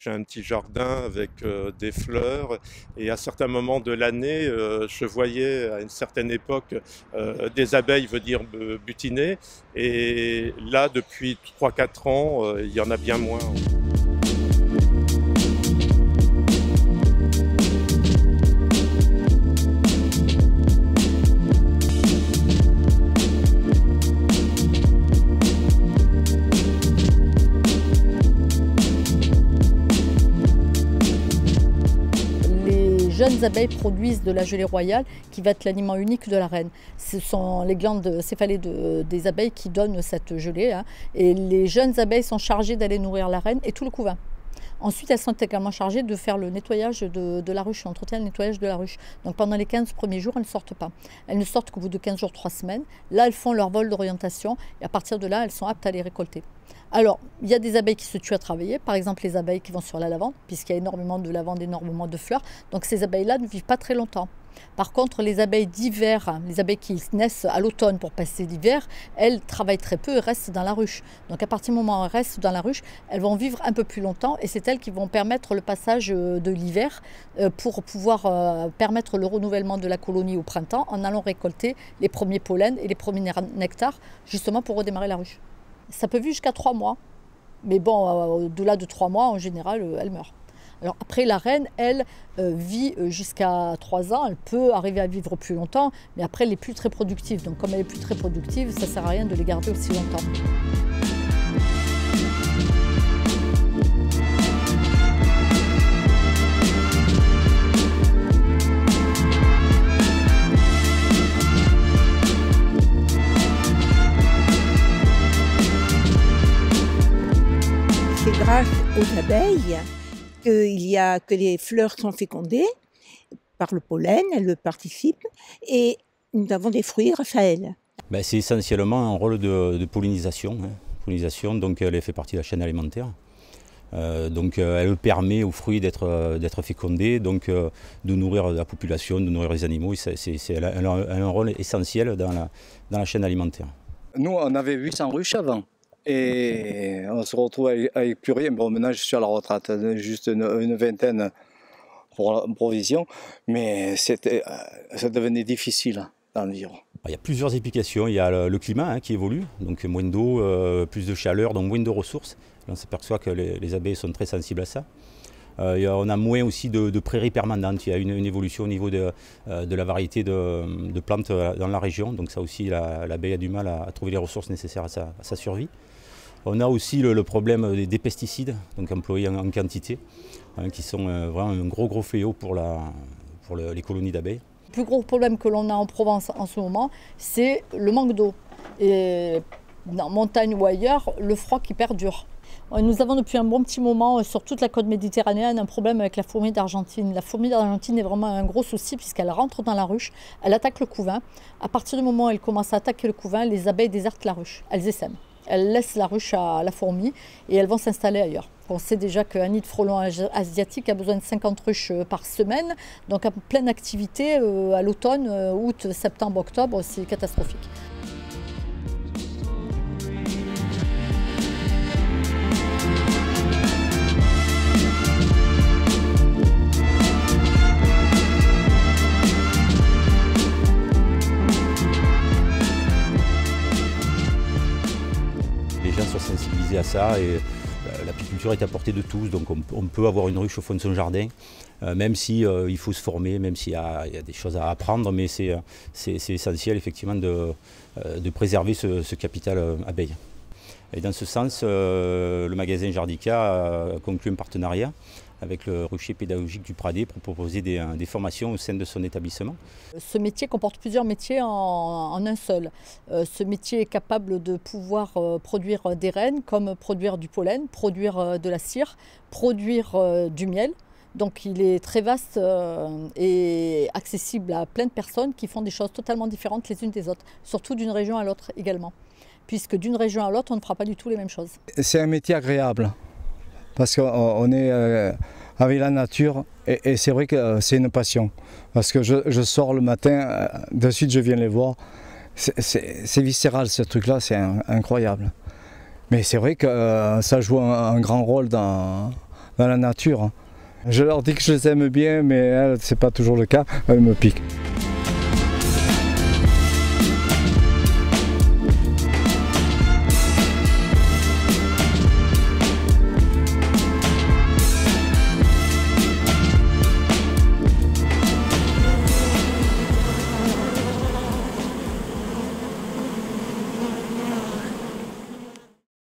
J'ai un petit jardin avec des fleurs et à certains moments de l'année, je voyais à une certaine époque des abeilles venir me butiner et là, depuis 3-4 ans, il y en a bien moins. Les jeunes abeilles produisent de la gelée royale qui va être l'aliment unique de la reine. Ce sont les glandes céphalées des abeilles qui donnent cette gelée, hein, et les jeunes abeilles sont chargées d'aller nourrir la reine et tout le couvain. Ensuite, elles sont également chargées de faire le nettoyage de la ruche, l'entretien et le nettoyage de la ruche. Donc pendant les 15 premiers jours, elles ne sortent pas. Elles ne sortent qu'au bout de 15 jours, 3 semaines. Là, elles font leur vol d'orientation et à partir de là, elles sont aptes à les récolter. Alors, il y a des abeilles qui se tuent à travailler, par exemple les abeilles qui vont sur la lavande, puisqu'il y a énormément de lavande, énormément de fleurs. Donc ces abeilles-là ne vivent pas très longtemps. Par contre, les abeilles d'hiver, les abeilles qui naissent à l'automne pour passer l'hiver, elles travaillent très peu et restent dans la ruche. Donc à partir du moment où elles restent dans la ruche, elles vont vivre un peu plus longtemps et c'est elles qui vont permettre le passage de l'hiver pour pouvoir permettre le renouvellement de la colonie au printemps en allant récolter les premiers pollens et les premiers nectars justement pour redémarrer la ruche. Ça peut vivre jusqu'à 3 mois, mais bon, au-delà de 3 mois, en général, elle meurt. Alors après, la reine, elle, vit jusqu'à 3 ans, elle peut arriver à vivre plus longtemps, mais après, elle n'est plus très productive. Donc comme elle n'est plus très productive, ça ne sert à rien de les garder aussi longtemps. C'est grâce aux abeilles que les fleurs sont fécondées par le pollen, elles participent, et nous avons des fruits grâce à elles. C'est essentiellement un rôle de pollinisation. Pollinisation, donc elle fait partie de la chaîne alimentaire. Donc elle permet aux fruits d'être fécondés, donc de nourrir la population, de nourrir les animaux. Elle a un rôle essentiel dans la chaîne alimentaire. Nous, on avait 800 ruches avant. Et on se retrouve avec plus rien. Bon, maintenant je suis à la retraite, juste une vingtaine pour provision, mais ça devenait difficile d'en vivre. Il y a plusieurs explications. Il y a le climat qui évolue, donc moins d'eau, plus de chaleur, donc moins de ressources. On s'aperçoit que les abeilles sont très sensibles à ça. On a moins aussi de prairies permanentes. Il y a une évolution au niveau de la variété de plantes dans la région. Donc ça aussi, l'abeille a du mal à trouver les ressources nécessaires à sa survie. On a aussi le problème des pesticides, donc employés en quantité, qui sont vraiment un gros fléau pour les colonies d'abeilles. Le plus gros problème que l'on a en Provence en ce moment, c'est le manque d'eau. Et en montagne ou ailleurs, le froid qui perdure. Nous avons depuis un bon petit moment sur toute la côte méditerranéenne un problème avec la fourmi d'Argentine. La fourmi d'Argentine est vraiment un gros souci puisqu'elle rentre dans la ruche, elle attaque le couvain. À partir du moment où elle commence à attaquer le couvain, les abeilles désertent la ruche, elles essaiment. Elles laissent la ruche à la fourmi et elles vont s'installer ailleurs. On sait déjà qu'un nid de frelons asiatique a besoin de 50 ruches par semaine. Donc en pleine activité à l'automne, août, septembre, octobre, c'est catastrophique. Les gens sont sensibilisés à ça et l'apiculture est à portée de tous, donc on peut avoir une ruche au fond de son jardin, même si il faut se former, même s'il y a des choses à apprendre, mais c'est essentiel effectivement de préserver ce capital abeille. Et dans ce sens, le magasin Jardica a conclu un partenariat avec le rucher pédagogique du Pradé pour proposer des formations au sein de son établissement. Ce métier comporte plusieurs métiers en un seul. Ce métier est capable de pouvoir produire des reines, comme produire du pollen, produire de la cire, produire du miel. Donc il est très vaste et accessible à plein de personnes qui font des choses totalement différentes les unes des autres, surtout d'une région à l'autre également. Puisque d'une région à l'autre, on ne fera pas du tout les mêmes choses. C'est un métier agréable. Parce qu'on est avec la nature et c'est vrai que c'est une passion. Parce que je sors le matin, de suite je viens les voir. C'est viscéral ce truc-là, c'est incroyable. Mais c'est vrai que ça joue un grand rôle dans dans la nature. Je leur dis que je les aime bien, mais elles, c'est pas toujours le cas, elles me piquent.